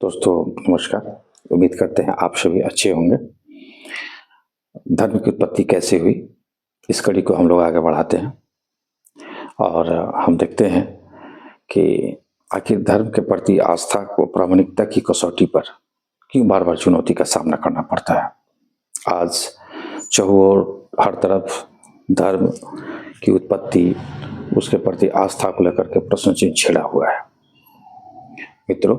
दोस्तों नमस्कार। उम्मीद करते हैं आप सभी अच्छे होंगे। धर्म की उत्पत्ति कैसे हुई, इस कड़ी को हम लोग आगे बढ़ाते हैं और हम देखते हैं कि आखिर धर्म के प्रति आस्था को प्रामाणिकता की कसौटी पर क्यों बार बार चुनौती का सामना करना पड़ता है। आज चहुओर हर तरफ धर्म की उत्पत्ति, उसके प्रति आस्था को लेकर के प्रश्न चिन्ह छिड़ा हुआ है। मित्रों,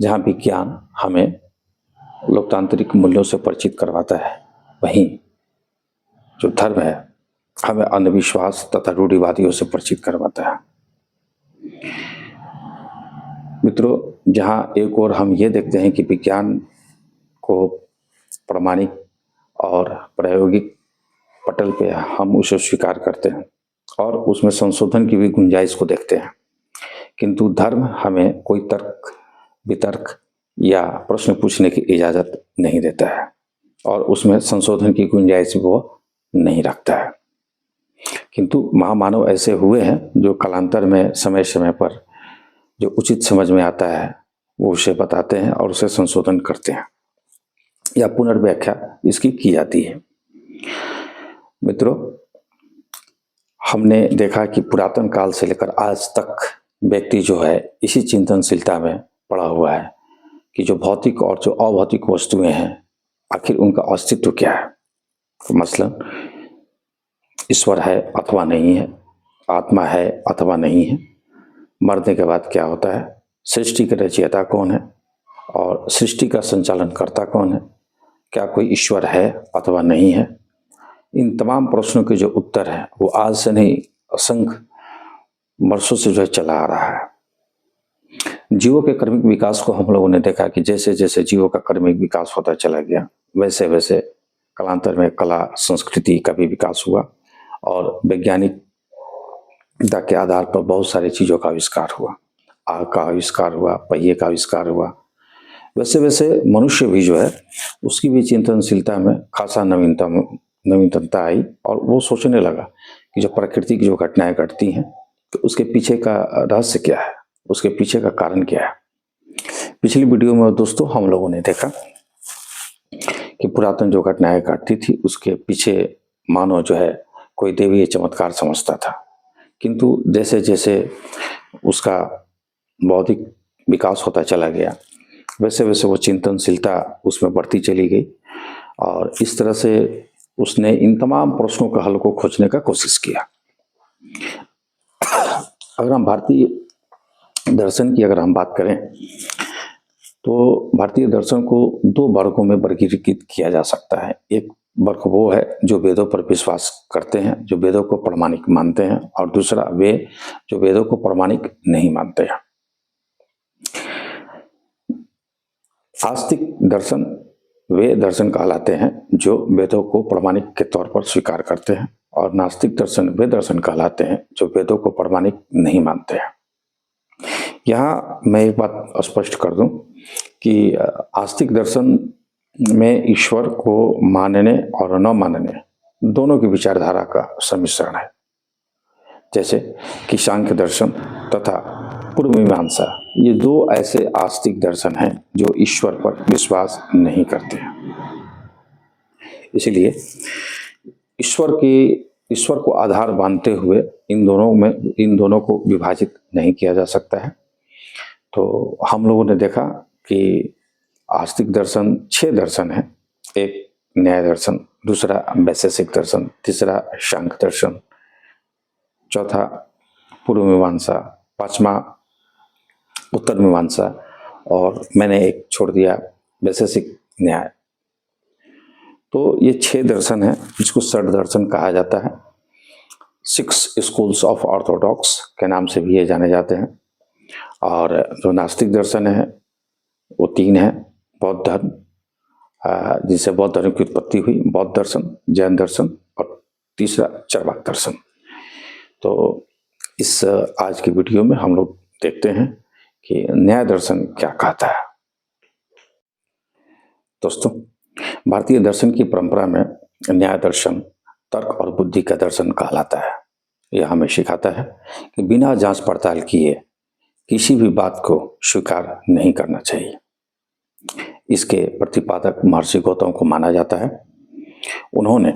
जहाँ विज्ञान हमें लोकतांत्रिक मूल्यों से परिचित करवाता है, वहीं जो धर्म है हमें अंधविश्वास तथा रूढ़िवादियों से परिचित करवाता है। मित्रों, जहाँ एक ओर हम ये देखते हैं कि विज्ञान को प्रामाणिक और प्रायोगिक पटल पे हम उसे स्वीकार करते हैं और उसमें संशोधन की भी गुंजाइश को देखते हैं, किंतु धर्म हमें कोई तर्क वितर्क या प्रश्न पूछने की इजाज़त नहीं देता है और उसमें संशोधन की गुंजाइश वो नहीं रखता है। किंतु महामानव ऐसे हुए हैं जो कालांतर में समय समय पर जो उचित समझ में आता है वो उसे बताते हैं और उसे संशोधन करते हैं या पुनर्व्याख्या इसकी की जाती है। मित्रों, हमने देखा कि पुरातन काल से लेकर आज तक व्यक्ति जो है इसी चिंतनशीलता में पड़ा हुआ है कि जो भौतिक और जो अभौतिक वस्तुएं हैं आखिर उनका अस्तित्व क्या है। तो मसलन ईश्वर है अथवा नहीं है, आत्मा है अथवा नहीं है, मरने के बाद क्या होता है, सृष्टि के रचयिता कौन है और सृष्टि का संचालन करता कौन है, क्या कोई ईश्वर है अथवा नहीं है। इन तमाम प्रश्नों के जो उत्तर हैं वो आज से नहीं असंख्य वर्षों से जो है चला आ रहा है। जीवों के कर्मिक विकास को हम लोगों ने देखा कि जैसे जैसे जीवों का कर्मिक विकास होता चला गया वैसे वैसे कालांतर में कला संस्कृति का भी विकास हुआ और वैज्ञानिकता के आधार पर बहुत सारी चीज़ों का आविष्कार हुआ। आग का आविष्कार हुआ, पहिए का आविष्कार हुआ। वैसे वैसे मनुष्य भी जो है उसकी भी चिंतनशीलता में खासा नवीनता आई और वो सोचने लगा कि जो प्रकृति की जो घटनाएं घटती हैं तो उसके पीछे का रहस्य क्या है, उसके पीछे का कारण क्या है। पिछली वीडियो में दोस्तों हम लोगों ने देखा कि पुरातन जो घटनाएं घटती थी उसके पीछे मानव जो है कोई देवीय चमत्कार समझता था, किंतु जैसे जैसे उसका बौद्धिक विकास होता चला गया वैसे वैसे वो चिंतनशीलता उसमें बढ़ती चली गई और इस तरह से उसने इन तमाम प्रश्नों का हल को खोजने का कोशिश किया। अगर हम भारतीय दर्शन की हम बात करें तो भारतीय दर्शन को दो वर्गों में वर्गीकृत किया जा सकता है। एक वर्ग वो है जो वेदों पर विश्वास करते हैं, जो वेदों को प्रामाणिक मानते हैं, और दूसरा वे जो वेदों को प्रामाणिक नहीं मानते हैं। आस्तिक दर्शन वे दर्शन कहलाते हैं जो वेदों को प्रामाणिक के तौर पर स्वीकार करते हैं और नास्तिक दर्शन वे दर्शन कहलाते हैं जो वेदों को प्रामाणिक नहीं मानते हैं। यहाँ मैं एक बात स्पष्ट कर दूं कि आस्तिक दर्शन में ईश्वर को मानने और न मानने दोनों की विचारधारा का सम्मिश्रण है, जैसे कि सांख्य दर्शन तथा पूर्व मीमांसा, ये दो ऐसे आस्तिक दर्शन हैं जो ईश्वर पर विश्वास नहीं करते हैं। इसलिए ईश्वर को आधार मानते हुए इन दोनों को विभाजित नहीं किया जा सकता है। तो हम लोगों ने देखा कि आस्तिक दर्शन 6 दर्शन है। एक न्याय दर्शन, दूसरा वैशेषिक दर्शन, तीसरा सांख्य दर्शन, चौथा पूर्व मीमांसा, पांचवा उत्तर मीमांसा और मैंने एक छोड़ दिया वैशेषिक न्याय। तो ये 6 दर्शन है, जिसको षड दर्शन कहा जाता है। 6 स्कूल्स ऑफ ऑर्थोडॉक्स के नाम से भी ये जाने जाते हैं। और जो नास्तिक दर्शन है वो 3 है। बौद्ध धर्म, जिससे बौद्ध धर्म की उत्पत्ति हुई, बौद्ध दर्शन, जैन दर्शन और तीसरा चरवाक दर्शन। तो इस आज की वीडियो में हम लोग देखते हैं कि न्याय दर्शन क्या कहता है। दोस्तों, भारतीय दर्शन की परंपरा में न्याय दर्शन तर्क और बुद्धि का दर्शन कहलाता है। यह हमें सिखाता है कि बिना जांच पड़ताल किए किसी भी बात को स्वीकार नहीं करना चाहिए। इसके प्रतिपादक महर्षि गौतम को माना जाता है। उन्होंने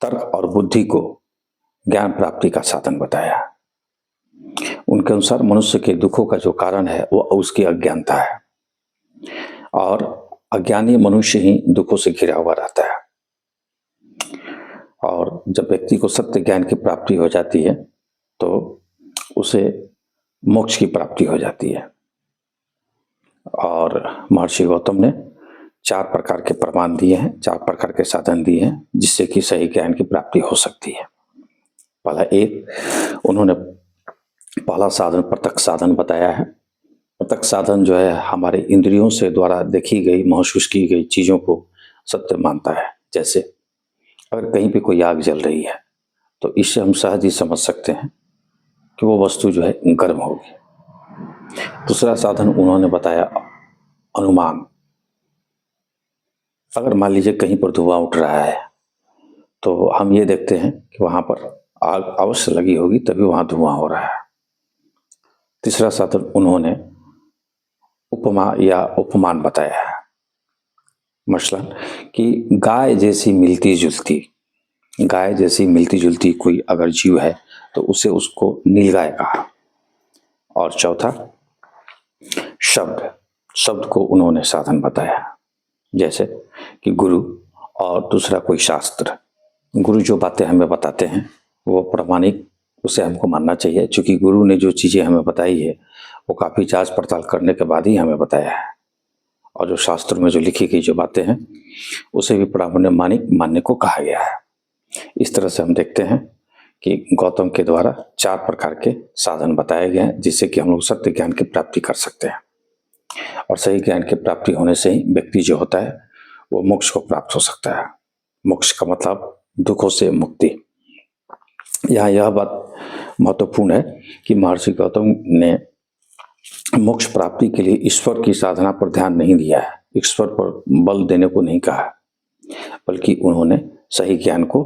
तर्क और बुद्धि को ज्ञान प्राप्ति का साधन बताया। उनके अनुसार मनुष्य के दुखों का जो कारण है वो उसकी अज्ञानता है, और अज्ञानी मनुष्य ही दुखों से घिरा हुआ रहता है। और जब व्यक्ति को सत्य ज्ञान की प्राप्ति हो जाती है तो उसे मोक्ष की प्राप्ति हो जाती है। और महर्षि गौतम ने 4 प्रकार के प्रमाण दिए हैं, 4 प्रकार के साधन दिए हैं जिससे कि सही ज्ञान की प्राप्ति हो सकती है। उन्होंने पहला साधन प्रत्यक्ष साधन बताया है। प्रत्यक्ष साधन जो है हमारे इंद्रियों से द्वारा देखी गई, महसूस की गई चीजों को सत्य मानता है। जैसे अगर कहीं पे कोई आग जल रही है तो इससे हम सहज ही समझ सकते हैं कि वो वस्तु जो है गर्म होगी। दूसरा साधन उन्होंने बताया अनुमान। अगर मान लीजिए कहीं पर धुआं उठ रहा है तो हम ये देखते हैं कि वहां पर आग अवश्य लगी होगी तभी वहां धुआं हो रहा है। तीसरा साधन उन्होंने उपमा या उपमान बताया है। मसलन कि गाय जैसी मिलती जुलती कोई अगर जीव है तो उसे उसको नीलगाय कहा। और चौथा शब्द को उन्होंने साधन बताया। जैसे कि गुरु और दूसरा कोई शास्त्र। गुरु जो बातें हमें बताते हैं वो प्रामाणिक, उसे हमको मानना चाहिए, क्योंकि गुरु ने जो चीज़ें हमें बताई है वो काफ़ी जांच पड़ताल करने के बाद ही हमें बताया है। और जो शास्त्र में जो लिखी गई जो बातें हैं उसे भी प्रामाणिक मानने को कहा गया है। इस तरह से हम देखते हैं कि गौतम के द्वारा 4 प्रकार के साधन बताए गए हैं जिससे कि हम लोग सत्य ज्ञान की प्राप्ति कर सकते हैं। और सही ज्ञान की प्राप्ति होने से ही व्यक्ति जो होता है वो मोक्ष को प्राप्त हो सकता है। मोक्ष का मतलब दुखों से मुक्ति। यहाँ यह बात महत्वपूर्ण है कि महर्षि गौतम ने मोक्ष प्राप्ति के लिए ईश्वर की साधना पर ध्यान नहीं दिया है, ईश्वर पर बल देने को नहीं कहा, बल्कि उन्होंने सही ज्ञान को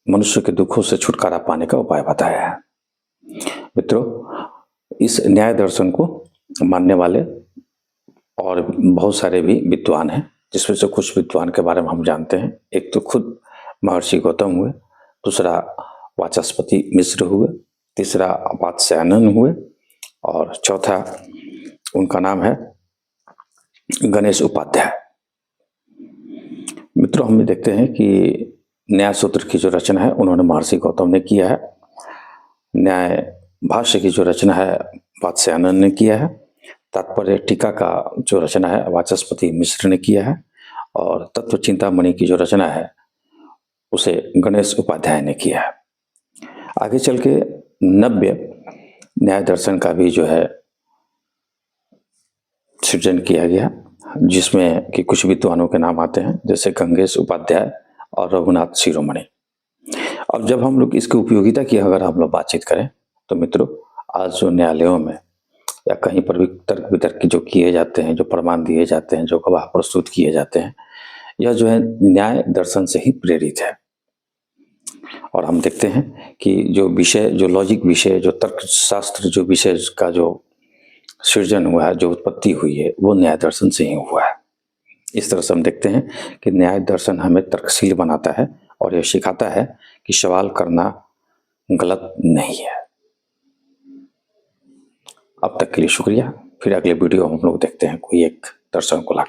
मनुष्य के दुखों से छुटकारा पाने का उपाय बताया है। मित्रों, इस न्याय दर्शन को मानने वाले और बहुत सारे भी विद्वान हैं, जिसमें से कुछ विद्वान के बारे में हम जानते हैं। एक तो खुद महर्षि गौतम हुए, दूसरा वाचस्पति मिश्र हुए, तीसरा वात्स्यायन हुए, और चौथा उनका नाम है गणेश उपाध्याय। मित्रों, हम देखते हैं कि न्याय सूत्र की जो रचना है उन्होंने महर्षि गौतम ने किया है। न्याय भाष्य की जो रचना है वात्स्यायन ने किया है। तात्पर्य टीका का जो रचना है वाचस्पति मिश्र ने किया है। और तत्व चिंतामणि की जो रचना है उसे गणेश उपाध्याय ने किया है। आगे चल के नव्य न्याय दर्शन का भी जो है सृजन किया गया, जिसमें कि कुछ विद्वानों के नाम आते हैं, जैसे गंगेश उपाध्याय और रघुनाथ शिरोमणि। अब जब हम लोग इसकी उपयोगिता की अगर हम लोग बातचीत करें तो मित्रों, आज जो न्यायालयों में या कहीं पर भी तर्क वितर्क जो किए जाते हैं, जो प्रमाण दिए जाते हैं, जो गवाह प्रस्तुत किए जाते हैं, यह जो है न्याय दर्शन से ही प्रेरित है। और हम देखते हैं कि जो विषय, जो लॉजिक विषय, जो तर्क शास्त्र जो विषय का जो सृजन हुआ है, जो उत्पत्ति हुई है, वो न्याय दर्शन से ही हुआ है। इस तरह से हम देखते हैं कि न्याय दर्शन हमें तर्कशील बनाता है और यह सिखाता है कि सवाल करना गलत नहीं है। अब तक के लिए शुक्रिया। फिर अगले वीडियो हम लोग देखते हैं कोई एक दर्शन को ला